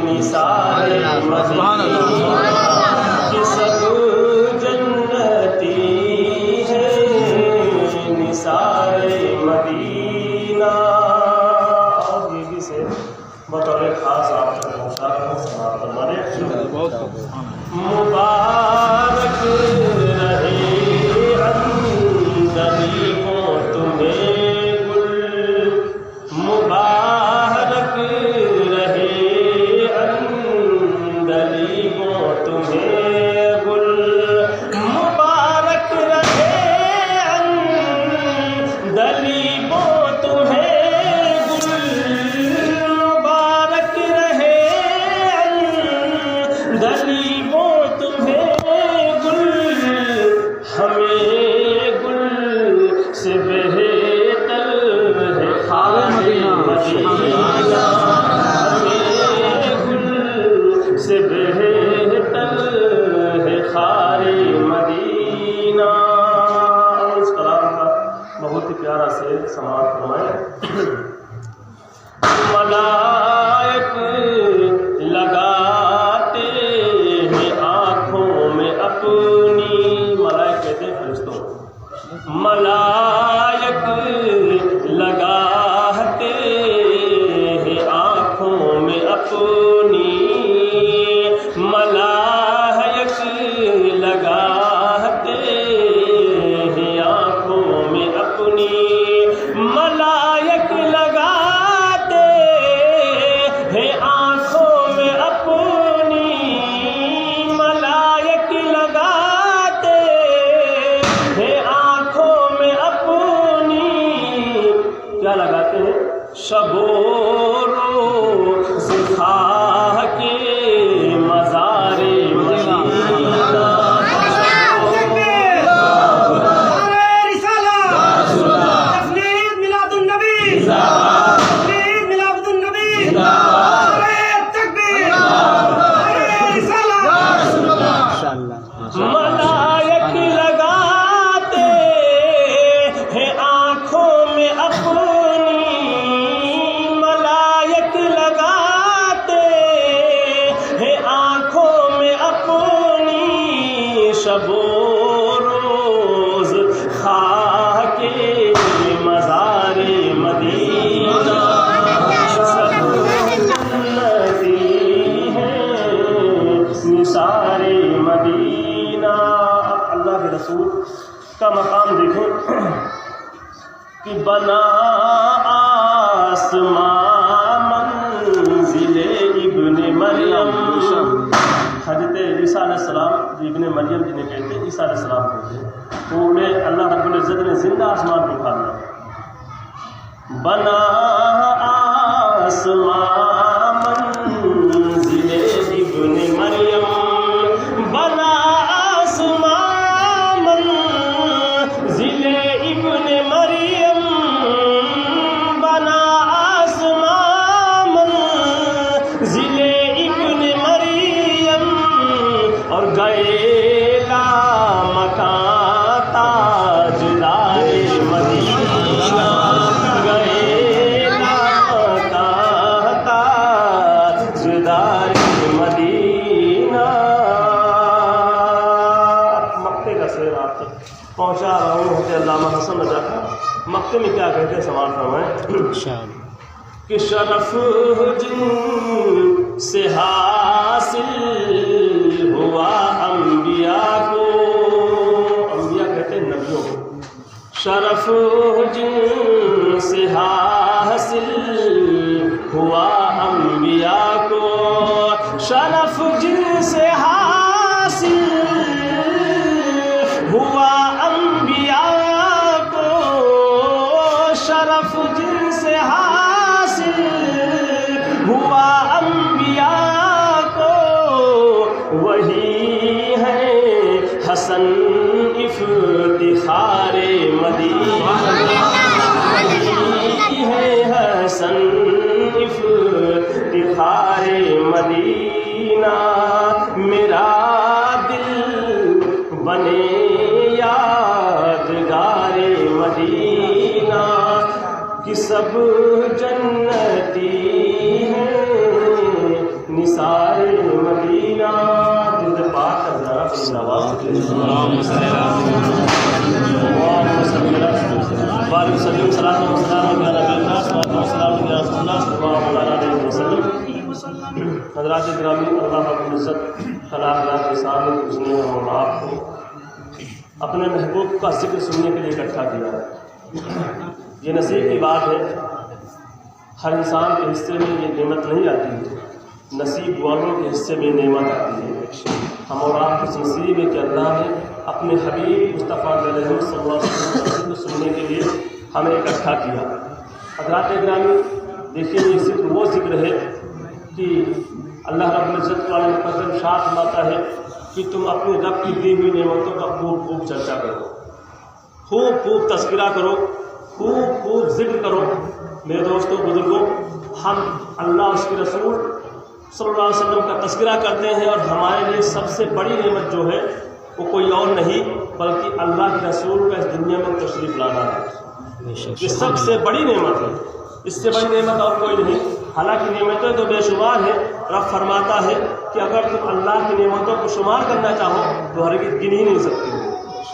نثار مدینہ کہ سب جنتی ہے نثار مدینہ. اور یہ بھی سے بطور خاص آپ تک پہنچا کر سماعت فرمانے. مبارک رہے اندلی کو تمہیں گل، مبارک رہے اندلی کو تمہیں گل، مبارک رہے اندلی کو تمہیں گل، مبارک رہے اندلی کو تمہیں گل، ہمیں گل سے بہتر ہے خار مدینہ، ہمیں گل سے بہتر ہے خار مدینہ. اور اس کلام کا بہت ہی پیارا سے سماعت فرمائیں. ملائک لگاتے ہیں آنکھوں میں اپنی، ملائک کہتے ہیں فرشتوں، ملائک لگاتے ہیں آنکھوں میں اپنی، ملائک لگاتے ہیں آنکھوں میں اپنی، ملائک لگاتے ہیں آنکھوں میں اپنی، ملائک لگاتے ہیں آنکھوں میں اپنی. کیا لگاتے ہیں؟ شب و روز خواہ کے مزار مدینہ، ملائک لگاتے ہیں آنکھوں میں اپنی، ملائک لگاتے ہیں آنکھوں میں اپنی، شب و روز خواہ کے مزار مدینہ، سب جنتی ہے نثار مدینہ. اللہ کے رسول کا مقام دیکھیں کہ بنا آسمان منزل ابن مریم. حضرت عیسیٰ علیہ السلام جو ابن مریم جنہیں کہتے ہیں، عیسیٰ علیہ السلام کہتے ہیں، تو انہیں اللہ رب العزت نے زندہ آسمان پہ اٹھانا. بنا آسمان منزل ابن مریم، بنا آسمان منزل ابن مریم، بنا آسمان منزل ابن مریم، اور گئے لا مکان تاجدار مدینہ، گئے لا مکان تاجدار مدینہ. مکے کا شعر آپ تک پہنچا رہا ہوں. حضرت علامہ حسن رضا کا مکے میں کیا کہتے ہیں سماعت فرمائیں کہ شرف جن سے حاصل ہوا انبیاء کو، انبیاء کہتے ہیں نبیوں کو، شرف جن سے حاصل ہوا انبیاء کو، شرف جن سے حاصل ہوا انبیاء کو، شرف جن سے حاصل ہوا انبیاء کو، وہی ہے حسن افتخار مدینہ، وہی ہے حسن افتخار مدینہ. میرا دل بنے یادگار مدینہ کہ سب جنتی ہیں نثار مدینہ درود پاک کا ذرا اپنی آواز سے اللہم صلی اللہ علیہ وسلم۔ حضرات گرامی، اللہ رب العزت خلاق کے سامنے اس نے ہم اور آپ کو اپنے محبوب کا ذکر سننے کے لیے اکٹھا کیا ہے۔ یہ نصیب کی بات ہے، ہر انسان کے حصے میں یہ نعمت نہیں آتی ہے، نصیب والوں کے حصے میں نعمت آتی ہے۔ ہم اور آپ کی نصیب ہے کہ اللہ نے اپنے حبیب مصطفیٰ صلی اللہ علیہ وسلم کو سننے کے لیے ہمیں اکٹھا کیا۔ حضرات گرامی دیکھیے، یہ صرف وہ ذکر ہے کہ اللہ رب العزت والے مقدم شاد فرماتا ہے کہ تم اپنے رب کی دی ہوئی نعمتوں کا خوب خوب چرچا کرو، خوب خوب تذکرہ کرو، خوب خوب ذکر کرو۔ میرے دوستوں بزرگوں، ہم اللہ اس کے رسول صلی اللہ علیہ وسلم کا تذکرہ کرتے ہیں، اور ہمارے لیے سب سے بڑی نعمت جو ہے وہ کوئی اور نہیں بلکہ اللہ کے رسول کا اس دنیا میں تشریف لانا ہے۔ یہ سب سے بڑی نعمت ہے، اس سے بڑی نعمت اور کوئی نہیں۔ حالانکہ نعمتیں تو بے شمار ہیں، رب فرماتا ہے کہ اگر تم اللہ کی نعمتوں کو شمار کرنا چاہو تو ہرگز گن ہی نہیں سکتے ہو،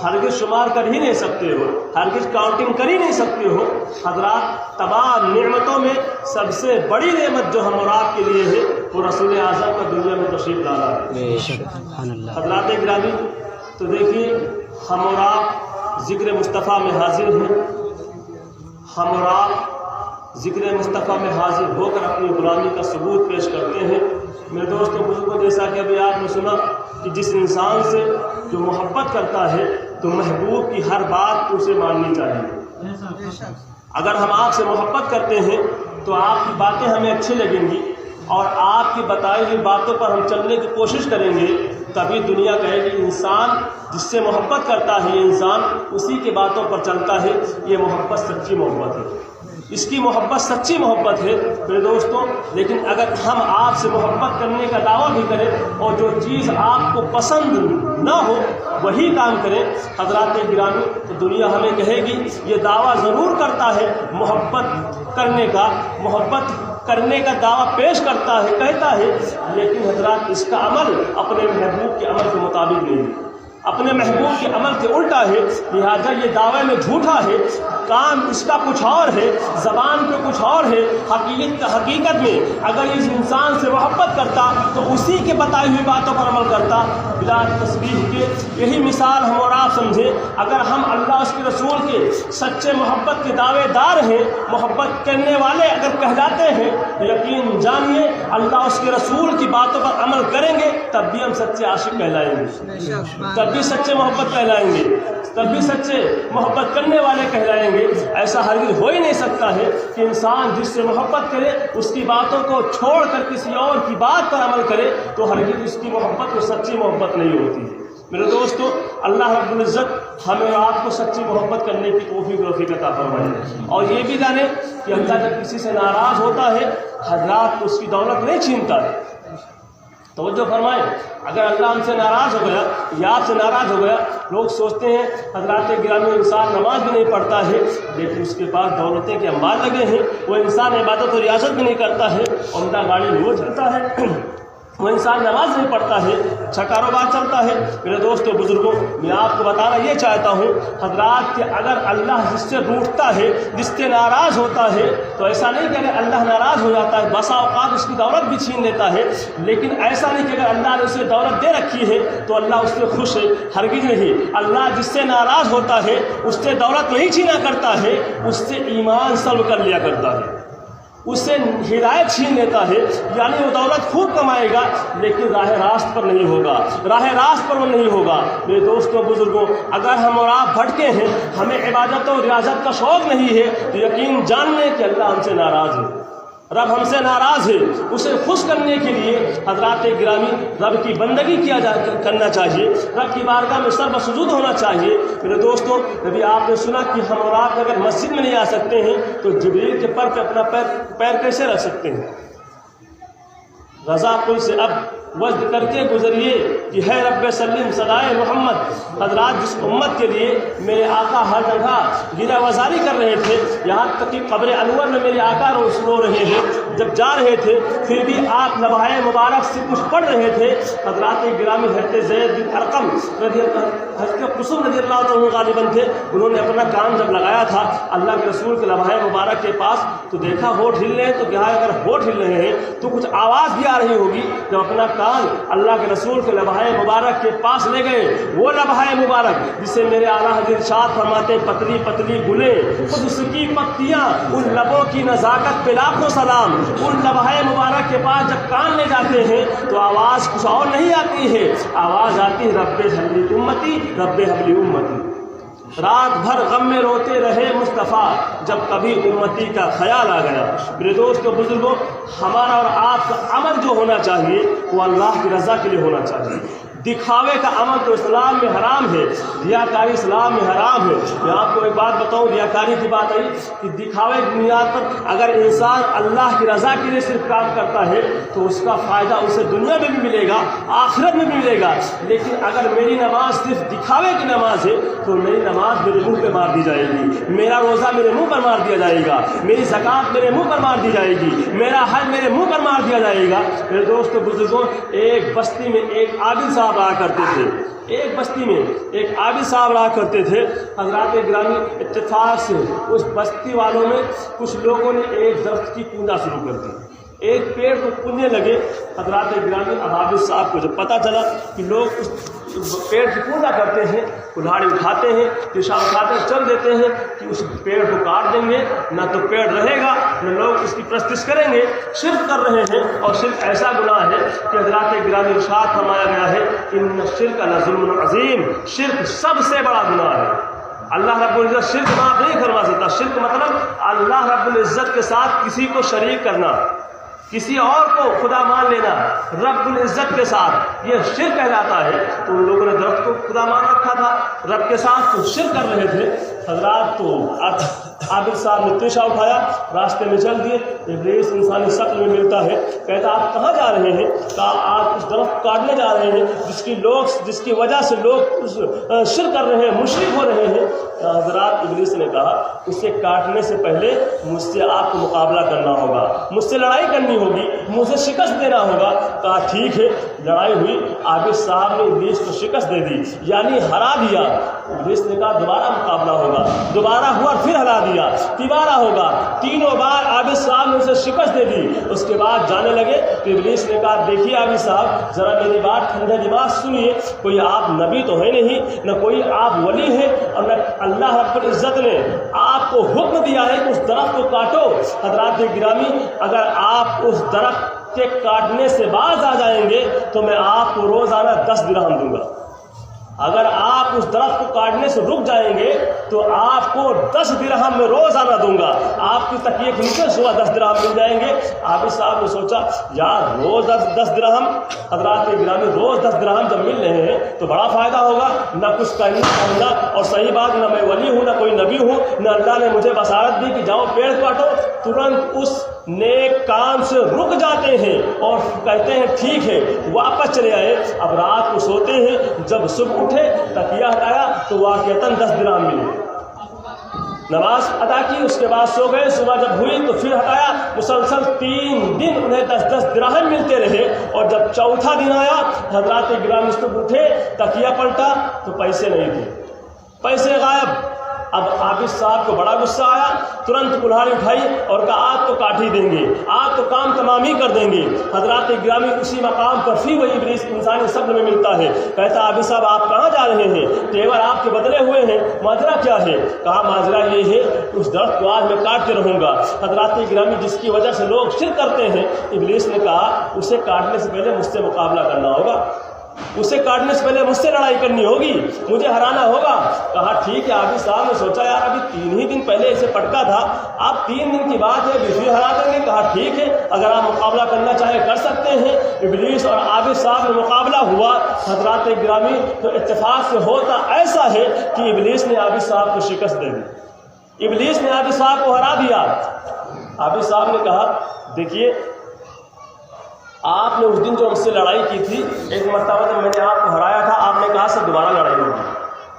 ہرگز شمار کر ہی نہیں سکتے ہو، ہرگز کاؤنٹنگ کر ہی نہیں سکتے ہو۔ حضرات، تمام نعمتوں میں سب سے بڑی نعمت جو ہم اور آپ کے لیے ہے وہ رسول اعظم کا دنیا میں تشریف لانا ہے۔ حضرات گرامی، تو دیکھیے، ہم اور آپ ذکر مصطفیٰ میں حاضر ہیں، ہم اور آپ ذکر مصطفیٰ میں حاضر ہو کر اپنی غلامی کا ثبوت پیش کرتے ہیں۔ میرے دوستوں بزرگوں، جیسا کہ ابھی آپ نے سنا کہ جس انسان سے جو محبت کرتا ہے تو محبوب کی ہر بات اسے ماننی چاہیے۔ اگر ہم آپ سے محبت کرتے ہیں تو آپ کی باتیں ہمیں اچھی لگیں گی، اور آپ کی بتائی ہوئی باتوں پر ہم چلنے کی کوشش کریں گے، تبھی دنیا کہے گی انسان جس سے محبت کرتا ہے یہ انسان اسی کی باتوں پر چلتا ہے، یہ محبت سچی محبت ہے، اس کی محبت سچی محبت ہے۔ میرے دوستوں، لیکن اگر ہم آپ سے محبت کرنے کا دعویٰ بھی کریں اور جو چیز آپ کو پسند نہ ہو وہی کام کریں، حضرات گرامی، تو دنیا ہمیں کہے گی یہ دعویٰ ضرور کرتا ہے محبت کرنے کا دعویٰ پیش کرتا ہے، کہتا ہے، لیکن حضرات اس کا عمل اپنے محبوب کے عمل کے مطابق نہیں، اپنے محبوب کے عمل کے الٹا ہے، لہذا یہ دعوے میں جھوٹا ہے، کام اس کا کچھ اور ہے، زبان پہ کچھ اور ہے، حقیقت میں اگر اس انسان سے محبت کرتا تو اسی کے بتائی ہوئی باتوں پر عمل کرتا۔ بلا تسبیح کے یہی مثال ہم اور آپ سمجھیں، اگر ہم اللہ اس کے رسول کے سچے محبت کے دعوے دار ہیں، محبت کرنے والے اگر کہلاتے ہیں، تو یقین جانیے اللہ اس کے رسول کی باتوں پر عمل کریں گے تب بھی ہم سچے عاشق کہلائیں گے، تب بھی سچے محبت کہلائیں گے، تب بھی سچے محبت کرنے والے کہلائیں گے۔ ایسا ہرگز ہو ہی نہیں سکتا ہے کہ انسان جس سے محبت کرے اس کی باتوں کو چھوڑ کر کسی اور کی بات پر عمل کرے تو ہرگز اس کی محبت وہ سچی محبت نہیں ہوتی ہے۔ میرے دوستو، اللہ رب العزت ہمیں اور آپ کو سچی محبت کرنے کی توفیق عطا فرمائے، اور یہ بھی جانیں کہ اللہ جب کسی سے ناراض ہوتا ہے حضرات تو اس کی دولت نہیں چھینتا ہے۔ توجہ فرمائیں، اگر اللہ ہم سے ناراض ہو گیا یا آپ سے ناراض ہو گیا، لوگ سوچتے ہیں حضرات گرامی انسان نماز بھی نہیں پڑھتا ہے لیکن اس کے پاس دولتیں کے انبار لگے ہیں، وہ انسان عبادت و ریاضت بھی نہیں کرتا ہے، عمدہ گاڑی نہیں وہ چلتا ہے، وہ انسان نماز نہیں پڑھتا ہے، اچھا کاروبار چلتا ہے۔ میرے دوستوں بزرگوں، میں آپ کو بتانا یہ چاہتا ہوں حضرات کہ اگر اللہ جس سے روٹھتا ہے، جس سے ناراض ہوتا ہے، تو ایسا نہیں کہ اگر اللہ ناراض ہو جاتا ہے بسا اوقات اس کی دولت بھی چھین لیتا ہے، لیکن ایسا نہیں کہ اگر اللہ نے اسے دولت دے رکھی ہے تو اللہ اس سے خوش ہے، ہرگز نہیں۔ اللہ جس سے ناراض ہوتا ہے اس سے دولت نہیں چھینا کرتا ہے، اس سے ایمان سلب کر لیا کرتا ہے، اس سے ہدایت چھین لیتا ہے، یعنی وہ دولت خوب کمائے گا لیکن راہ راست پر نہیں ہوگا، راہ راست پر وہ نہیں ہوگا۔ میرے دوستوں بزرگوں، اگر ہم اور آپ بھٹکے ہیں، ہمیں عبادت و ریاضت کا شوق نہیں ہے، تو یقین جان لیں کہ اللہ ہم سے ناراض ہے، رب ہم سے ناراض ہے۔ اسے خوش کرنے کے لیے حضرات گرامی رب کی بندگی کرنا چاہیے، رب کی بارگاہ میں سر بسجود ہونا چاہیے۔ میرے دوستوں، ابھی آپ نے سنا کہ ہم اور آپ اگر مسجد میں نہیں آ سکتے ہیں تو جبریل کے پر پہ اپنا پیر کیسے رکھ سکتے ہیں؟ رضا کل سے اب وجد کر کے گزریے کہ ہے رب سلم صدائے محمد۔ حضرات جس امت کے لیے میرے آقا ہر جگہ گرہ وزاری کر رہے تھے، یہاں تک کہ قبر انور میں میرے آقا رو رہے ہیں، جب جا رہے تھے پھر بھی آپ لمحہ مبارک سے کچھ پڑھ رہے تھے. حضرات گرامی حضرت زید بن ارقم حضرت قسم رضی اللہ عنہ غالباً تھے, انہوں نے اپنا کان جب لگایا تھا اللہ کے رسول کے لمحہ مبارک کے پاس تو دیکھا ہونٹ ہل رہے ہیں, تو کیا اگر ہونٹ ہل رہے ہیں تو کچھ آواز بھی آ رہی ہوگی. جب اپنا کان اللہ کے رسول کے لمحہ مبارک کے پاس لے گئے, وہ لمحہ مبارک جسے میرے اعلیٰ حضرت ارشاد فرماتے پتلی پتلی گلیں خود اس کی پتیاں, ان لبوں کی نزاکت پہ لاکھوں سلام. ان لمحہ مبارک کے پاس جب کان لے جاتے ہیں تو آواز کچھ اور نہیں آتی ہے, آواز آتی ہے رب حبلی امتی, رب حبلی امتی. رات بھر غم میں روتے رہے مصطفیٰ جب کبھی امتی کا خیال آ گیا. میرے دوست و بزرگوں, ہمارا اور آپ کا عمل جو ہونا چاہیے وہ اللہ کی رضا کے لیے ہونا چاہیے. دکھاوے کا عمل تو اسلام میں حرام ہے, ریاکاری اسلام میں حرام ہے. میں آپ کو ایک بات بتاؤں, ریاکاری کی بات آئی کہ دکھاوے کی بنیاد پر اگر انسان اللہ کی رضا کے لیے صرف کام کرتا ہے تو اس کا فائدہ اسے دنیا میں بھی ملے گا, آخرت میں بھی ملے گا. لیکن اگر میری نماز صرف دکھاوے کی نماز ہے تو میری نماز میرے منہ پہ مار دی جائے گی, میرا روزہ میرے منہ پر مار دیا جائے گا, میری زکوٰۃ میرے منہ پر مار دی جائے گی, میرا حج میرے منہ پر مار دیا جائے گا. میرے دوست بزرگوں, ایک بستی میں ایک عابد صاحب رہا کرتے تھے. ایک بستی میں ایک عابد صاحب رہا کرتے تھے. حضرات گرامی اتفاق سے اس بستی والوں میں کچھ لوگوں نے ایک درخت کی پوجا شروع کر دی, ایک پیڑ کو پوجنے لگے. حضرات گرامی عابد صاحب کو جب پتہ چلا کہ لوگ اس پیڑ کی پوجا کرتے ہیں, کلہاڑی اٹھاتے ہیں, پیشاب اٹھاتے ہیں, چل دیتے ہیں کہ اس پیڑ کو کاٹ دیں گے, نہ تو پیڑ رہے گا نہ لوگ اس کی پرستش کریں گے. شرک کر رہے ہیں, اور شرک ایسا گناہ ہے کہ حضرات گرامی ارشاد فرمایا گیا ہے ان الشرک لظلم عظیم, شرک سب سے بڑا گناہ ہے. اللہ رب العزت شرک معاف نہیں کروا سکتا. شرک مطلب اللہ رب العزت کے ساتھ کسی کو شریک کرنا, کسی اور کو خدا مان لینا رب العزت کے ساتھ, یہ شرک کہلاتا ہے. تو ان لوگوں نے درخت کو خدا مان رکھا تھا رب کے ساتھ, تو شرک کر رہے تھے. حضرات تو عابد صاحب نے تیشہ اٹھایا, راستے میں چل دیے. ابلیس انسانی شکل میں ملتا ہے, کہتا آپ کہاں جا رہے ہیں؟ کہا آپ اس درخت کاٹنے جا رہے ہیں جس کی وجہ سے لوگ شرک کر رہے ہیں, مشرک ہو رہے ہیں. حضرات ابلیس نے کہا اسے کاٹنے سے پہلے مجھ سے آپ کو مقابلہ کرنا ہوگا, مجھ سے لڑائی کرنی ہوگی, مجھے شکست دینا ہوگا. کہا ٹھیک ہے. لڑائی ہوئی, عابد صاحب نے ابلیس کو شکست دے دی, یعنی ہرا دیا. ابلیس نے کہا دوبارہ مقابلہ ہوگا, دوبارہ ہوا, پھر ہرا دیا, تیبارہ ہوگا. تینوں بار عابد صاحب نے اسے شکست دے دی. اس کے بعد جانے لگے تو ابلیس نے کہا دیکھیے عابد صاحب ذرا میری بات ٹھنڈے دماغ سنیے, کوئی آپ نبی تو ہے نہیں, نہ کوئی آپ ولی ہیں, اور نہ اللہ رب العزت نے آپ کو حکم دیا ہے کہ اس درخت کو کاٹو. حضرات گرامی, اگر آپ اس درخت کے کاٹنے سے باز آ جائیں گے تو میں آپ کو روزانہ 10 درہم دوں گا. اگر آپ اس درخت کو کاٹنے سے رک جائیں گے تو آپ کو 10 درہم میں روزانہ دوں گا. آپ کی تکیے کے نیچے صبح 10 درہم مل جائیں گے. عابد صاحب نے سوچا یار روز 10 درہم, حضرات گرامی روز 10 درہم جب مل رہے ہیں تو بڑا فائدہ ہوگا. نہ کچھ کہنا چاہوں گا, اور صحیح بات نہ میں ولی ہوں نہ کوئی نبی ہوں, نہ اللہ نے مجھے بصارت دی کہ جاؤ پیڑ کاٹو. ترنت اس نیک کام سے رک جاتے ہیں اور کہتے ہیں ٹھیک ہے, واپس چلے آئے. اب رات کو سوتے ہیں, جب صبح اٹھے تکیہ ہٹایا تو واقعتاً 10 درہم ملے. نماز ادا کی, اس کے بعد سو گئے. صبح جب ہوئی تو پھر ہٹایا. مسلسل 3 دن انہیں 10 درہم ملتے رہے. اور جب چوتھا دن آیا, حضرات گرامی صبح اٹھے, تکیہ پلٹا تو پیسے نہیں تھے, پیسے غائب. اب عابد صاحب کو بڑا غصہ آیا, ترنت کلہاڑی اٹھائی اور کہا آج تو کاٹ ہی دیں گے, آج تو کام تمام ہی کر دیں گے. حضرات گرامی اسی مقام پر پھر وہی ابلیس انسانی شکل میں ملتا ہے. کہتا عابد صاحب آپ کہاں جا رہے ہیں؟ تیور آپ کے بدلے ہوئے ہیں, ماجرا کیا ہے؟ کہا ماجرا یہ ہے اس درخت کو آج میں کاٹ کے رہوں گا. حضرات گرامی جس کی وجہ سے لوگ شرک کرتے ہیں, ابلیس نے کہا اسے کاٹنے سے پہلے مجھ سے مقابلہ کرنا ہوگا, اسے کاٹنے سے پہلے مجھ سے لڑائی کرنی ہوگی, مجھے ہرانا ہوگا. کہا ٹھیک ہے. عابد صاحب نے سوچا یار ابھی 3 ہی دن پہلے اسے پٹکا تھا, آپ 3 دن کی بات ہے پھر ہرا دیں گے. کہا ٹھیک ہے, اگر آپ مقابلہ کرنا چاہیں کر سکتے ہیں. ابلیس اور عابد صاحب میں مقابلہ ہوا. حضرات گرامی تو اتفاق سے ہوتا ایسا ہے کہ ابلیس نے عابد صاحب کو شکست دے دی, ابلیس نے عابد صاحب کو ہرا دیا. عابد صاحب نے کہا دیکھیے آپ نے اس دن جو ہم سے لڑائی کی تھی, ایک مرتبہ جب میں نے آپ کو ہرایا تھا آپ نے کہا سر دوبارہ لڑائی ہوگی,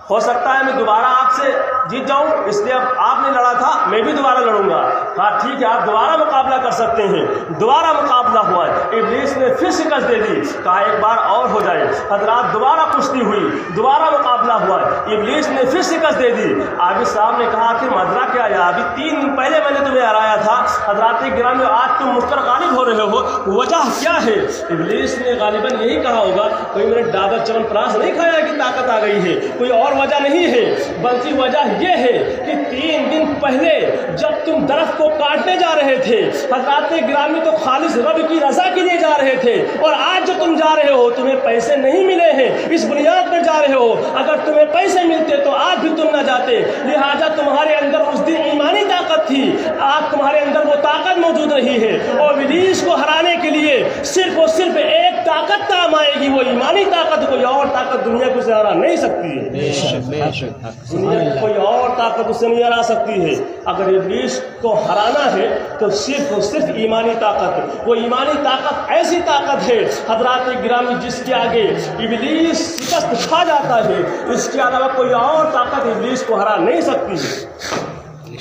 ہو سکتا ہے میں دوبارہ آپ سے جیت جاؤں، اس لیے اب آپ نے لڑا تھا میں بھی دوبارہ لڑوں گا۔ کہا ٹھیک ہے آپ دوبارہ مقابلہ کر سکتے ہیں۔ دوبارہ مقابلہ ہوا، ابلیس نے پھر شکست دے دی، کہا ایک بار اور ہو جائے۔ حضرات دوبارہ کشتی ہوئی، دوبارہ مقابلہ ہوا، ابلیس نے پھر شکست دے دی۔ عابد صاحب نے کہا کہ ماجرا کیا ہے؟ ابھی 3 دن پہلے میں نے تمہیں ہرایا تھا، حضرات گرامی آج تم مجھ پر غالب ہو رہے ہو، وجہ کیا ہے؟ ابلیس نے غالباً یہی کہا ہوگا کوئی میں نے ڈابر چمن پراش نہیں کھایا کہ طاقت آ گئی ہے، کوئی اور وجہ نہیں ہے، بلکہ وجہ یہ ہے کہ 3 دن پہلے جب تم درخت کو کاٹنے جا رہے تھے حضرات گرامی تو خالص رب کی رضا کے لیے جا رہے تھے، اور آج جو تم جا رہے ہو تمہیں پیسے نہیں ملے ہیں، اس بنیاد پر جا رہے ہو، اگر تمہیں پیسے ملتے تو آج بھی تم نہ جاتے، لہٰذا تمہارے اندر اس دن ایمانی طاقت تھی، آج تمہارے اندر وہ طاقت موجود رہی ہے، اور ابلیس کو ہرانے کے لیے صرف اور صرف ایک طاقت کام آئے گی، وہ ایمانی طاقت، کوئی اور طاقت دنیا کو اسے ہرا نہیں سکتی ہے، دنیا کی کوئی اور طاقت اسے نہیں ہرا سکتی ہے۔ اگر ابلیس کو ہرانا ہے تو صرف اور صرف ایمانی طاقت، وہ ایمانی طاقت ایسی طاقت ہے حضرات گرامی جس کے آگے ابلیس شکست کھا جاتا ہے، اس کے علاوہ کوئی اور طاقت ابلیس کو ہرا نہیں سکتی ہے۔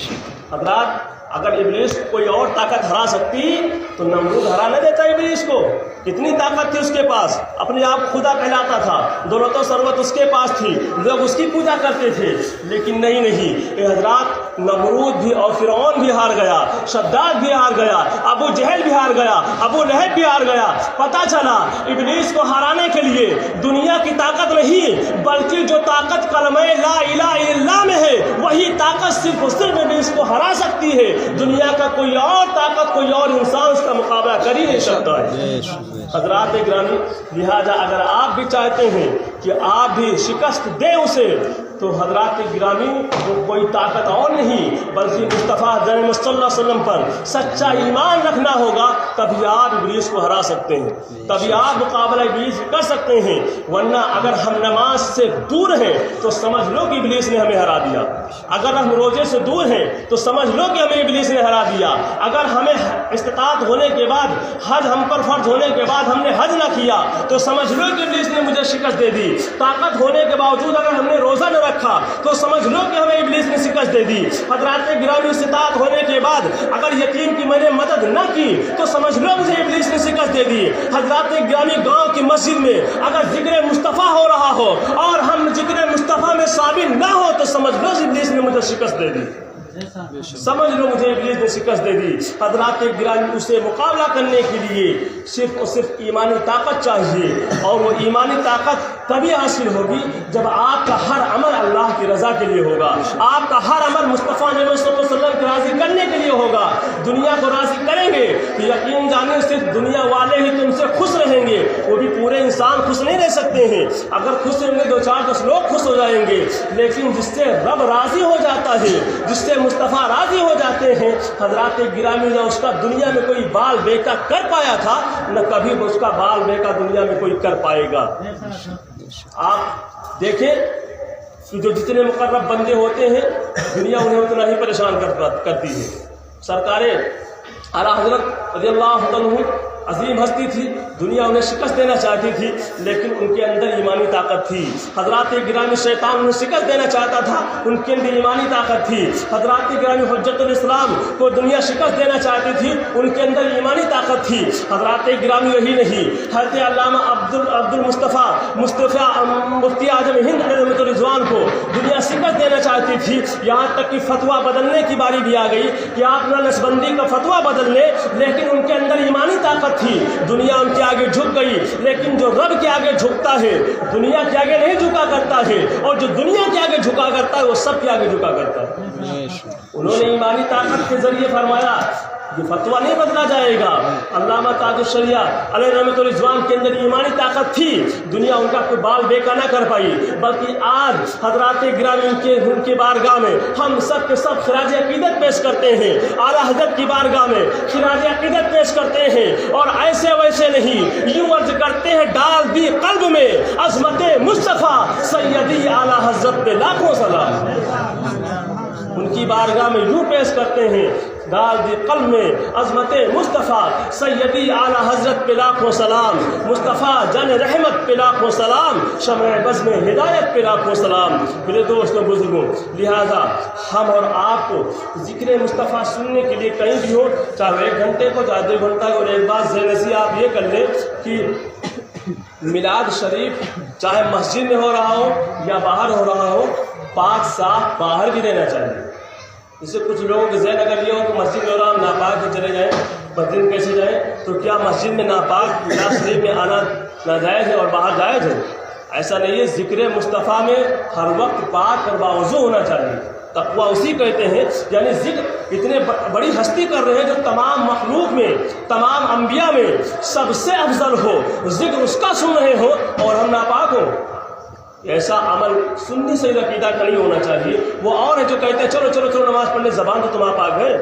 حضرات اگر ابلیس کوئی اور طاقت ہرا سکتی تو نمرود ہرا نہ دیتا ابلیس کو، کتنی طاقت تھی اس کے پاس، اپنے آپ خدا کہلاتا تھا، دولت و ثروت اس کے پاس تھی، لوگ اس کی پوجا کرتے تھے، لیکن نہیں اے حضرات نمرود بھی اور فرعون بھی ہار گیا، شداد بھی ہار گیا، ابو جہل بھی ہار گیا، ابو لہب بھی ہار گیا۔ پتہ چلا ابلیس کو ہرانے کے لیے دنیا کی طاقت نہیں بلکہ جو طاقت کلمہ لا الہ الا اللہ میں ہے وہی طاقت صرف اور صرف ابلیس کو ہرا سکتی ہے، دنیا کا کوئی اور طاقت کوئی اور انسان اس کا مقابلہ کر ہی نہیں سکتا ہے۔ حضرات گرامی لہذا اگر آپ بھی چاہتے ہیں کہ آپ بھی شکست دیں اسے تو حضرات گرامی وہ کوئی طاقت اور نہیں بلکہ مصطفیٰ جناب صلی اللہ علیہ وسلم پر سچا ایمان رکھنا ہوگا، تبھی آپ ابلیس کو ہرا سکتے ہیں، تبھی آپ مقابلہ ابلیس کر سکتے ہیں، ورنہ اگر ہم نماز سے دور ہیں تو سمجھ لو کہ ابلیس نے ہمیں ہرا دیا، اگر ہم روزے سے دور ہیں تو سمجھ لو کہ ہمیں ابلیس نے ہرا دیا، اگر ہمیں استطاعت ہونے کے بعد حج ہم پر فرض ہونے کے بعد ہم نے حج نہ کیا تو سمجھ لو کہ ابلیس نے مجھے شکست دے دی، طاقت ہونے کے باوجود اگر ہم نے روزہ نہ رکھا تو سمجھ لو کہ ہمیں ابلیس نے شکست دے دی، حضرات گرامی استطاعت ہونے کے بعد اگر یتیم کی میں نے مدد نہ کی تو سمجھ لو مجھے ابلیس نے شکست دے دی، حضرات گرامی گاؤں کی مسجد میں اگر ذکر مصطفیٰ ہو رہا ہو اور ہم ذکر مصطفیٰ میں شامل نہ ہو تو سمجھ لو ابلیس نے مجھے شکست دے دی، سمجھ لو مجھے ابلیس نے شکست دے دی۔ حضرات گرامی اسے مقابلہ کرنے کے لیے صرف اور صرف ایمانی طاقت چاہیے، اور وہ ایمانی طاقت تبھی حاصل ہوگی جب آپ کا ہر عمل اللہ کی رضا کے لیے ہوگا، آپ کا ہر عمل مصطفیٰ صلی اللہ علیہ وسلم کو راضی کرنے کے لیے ہوگا۔ دنیا کو راضی کریں گے تو یقین جانیں صرف دنیا والے ہی تم سے خوش رہیں گے، وہ بھی پورے انسان خوش نہیں رہ سکتے ہیں، اگر خوش رہیں گے 2-4-10 لوگ خوش ہو جائیں گے، لیکن جس سے رب راضی ہو جاتا ہے، جس سے مصطفیٰ راضی ہو جاتے ہیں، حضرات گرامی نہ اس کا دنیا میں کوئی بال بیکا کر پایا تھا نہ کبھی اس کا بال بیکا دنیا میں کوئی کر پائے گا۔ آپ دیکھیں کہ جو جتنے مقرب بندے ہوتے ہیں دنیا انہیں اتنا ہی پریشان کرتی ہے۔ سرکار اعلیٰ حضرت رضی اللہ عنہ عظیم ہستی تھی، دنیا انہیں شکست دینا چاہتی تھی لیکن ان کے اندر ایمانی طاقت تھی۔ حضرات گرامی شیطان انہیں شکست دینا چاہتا تھا، ان کے اندر ایمانی طاقت تھی۔ حضرات گرامی حجت الاسلام کو دنیا شکست دینا چاہتی تھی، ان کے اندر ایمانی طاقت تھی۔ حضرات گرامی یہی نہیں، حضرت علامہ عبد المصطفیٰ مفتی اعظم ہند علیہ رحمۃ رضوان کو دنیا شکست دینا چاہتی تھی، یہاں تک کہ فتویٰ بدلنے کی باری بھی آ گئی کہ آپ نہ نسبندی کا فتویٰ بدل لیں، لیکن ان کے اندر ایمانی طاقت تھی، دنیا ان کے آگے جھک گئی، لیکن جو رب کے آگے جھکتا ہے دنیا کے آگے نہیں جھکا کرتا ہے، اور جو دنیا کے آگے جھکا کرتا ہے وہ سب کے آگے جھکا کرتا ہے۔ انہوں نے ایمانی طاقت کے ذریعے فرمایا یہ فتویٰ نہیں بدلا جائے گا۔ علامہ تاج الشریعہ علیہ رحمۃ رضوان کے اندر ایمانی طاقت تھی، دنیا ان کا کوئی بال بیکا نہ کر پائی، بلکہ آج حضرات گرامی ان کے بارگاہ میں ہم سب کے سب خراج عقیدت پیش کرتے ہیں، اعلیٰ حضرت کی بارگاہ میں خراج عقیدت پیش کرتے ہیں، اور ایسے ویسے نہیں، یوں عرض کرتے ہیں ڈال دی قلب میں عظمت مصطفیٰ سیدی اعلیٰ حضرت پہ لاکھوں سلام۔ ان کی بارگاہ میں یوں پیش کرتے ہیں ڈال دی قلب میں عظمت مصطفیٰ سیدی اعلیٰ حضرت پہ لاکھوں سلام، مصطفیٰ جان رحمت پہ لاکھوں سلام، شمع بزم ہدایت پہ لاکھوں سلام۔ میرے دوستوں بزرگوں، لہذا ہم اور آپ کو ذکر مصطفیٰ سننے کے لیے کہیں بھی ہو، چاہے 1 گھنٹے کو چاہے 2 گھنٹہ کو، اور ایک بات ذہن نصیحت آپ یہ کر لیں کہ میلاد شریف چاہے مسجد میں ہو رہا ہو یا باہر ہو رہا ہو، پاک صاف باہر بھی رہنا چاہیے۔ جیسے کچھ لوگوں کے ذہن اگر یہ ہو کہ مسجد میں ہو رہا ہم ناپاک میں چلے جائیں، مسجد میں کیسے جائیں؟ تو کیا مسجد میں ناپاک میلاد شریف میں آنا ناجائز ہے اور باہر جائز ہے؟ ایسا نہیں ہے، ذکر مصطفیٰ میں ہر وقت پاک اور باوضو ہونا چاہیے۔ تقویٰ اسی کہتے ہیں، یعنی ذکر اتنے بڑی ہستی کر رہے ہیں جو تمام مخلوق میں، تمام انبیاء میں سب سے افضل ہو، ذکر اس کا سن رہے ہو اور ہم ناپاک ہوں۔ ایسا عمل سنی صحیح عقیدہ کا نہیں ہونا چاہیے۔ وہ اور ہے جو کہتے ہیں چلو چلو چلو نماز پڑھنے، زبان تو تمہارا پاک ہے،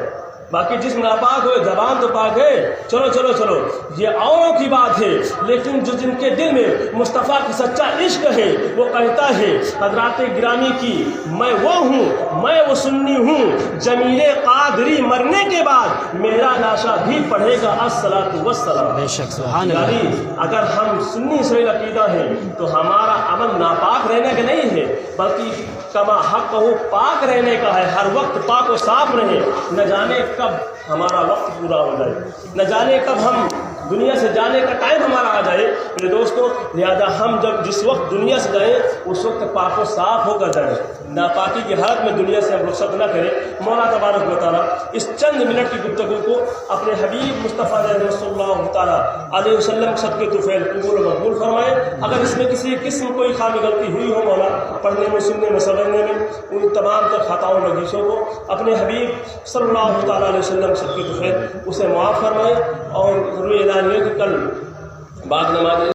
باقی جسم ناپاک ہوئے زبان تو پاک ہے، چلو چلو چلو، یہ اوروں کی بات ہے۔ لیکن جو جن کے دل میں مصطفیٰ کی سچا عشق ہے وہ کہتا ہے حضرات گرامی کی میں وہ ہوں، میں وہ سنی ہوں، جمیل قادری مرنے کے بعد میرا لاشا بھی پڑھے گا الصلاۃ والسلام۔ بے شک، سبحان اللہ۔ یعنی اگر ہم سنی صحیح عقیدہ ہیں تو ہمارا عمل ناپاک رہنے کا نہیں ہے، بلکہ کما حق ہو پاک رہنے کا ہے۔ ہر وقت پاک و صاف رہے، نہ جانے کب ہمارا وقت پورا ہو جائے، نہ جانے کب ہم دنیا سے جانے کا ٹائم ہمارا آ جائے۔ میرے دوستوں، لہذا ہم جب جس وقت دنیا سے جائیں اس وقت پاک و صاف ہو کر جائیں، ناپاکی کی حالت میں دنیا سے ہم رخصت نہ کریں۔ مولا تبارک و تعالیٰ اس چند منٹ کی گفتگو کو اپنے حبیب مصطفیٰ صلی اللہ تعالیٰ علیہ وسلم صدقے طفیل قبول و مقبول فرمائے۔ اگر اس میں کسی قسم کوئی خامی غلطی ہوئی ہو مولا، پڑھنے میں، سننے میں، سمجھنے میں، ان تمام تر خطاؤں لغزشوں کو اپنے حبیب صلی اللہ تعالیٰ علیہ وسلم صدقے طفیل اسے معاف فرمائے۔ اور ضروری اعلان ہے کہ کل بعد نماز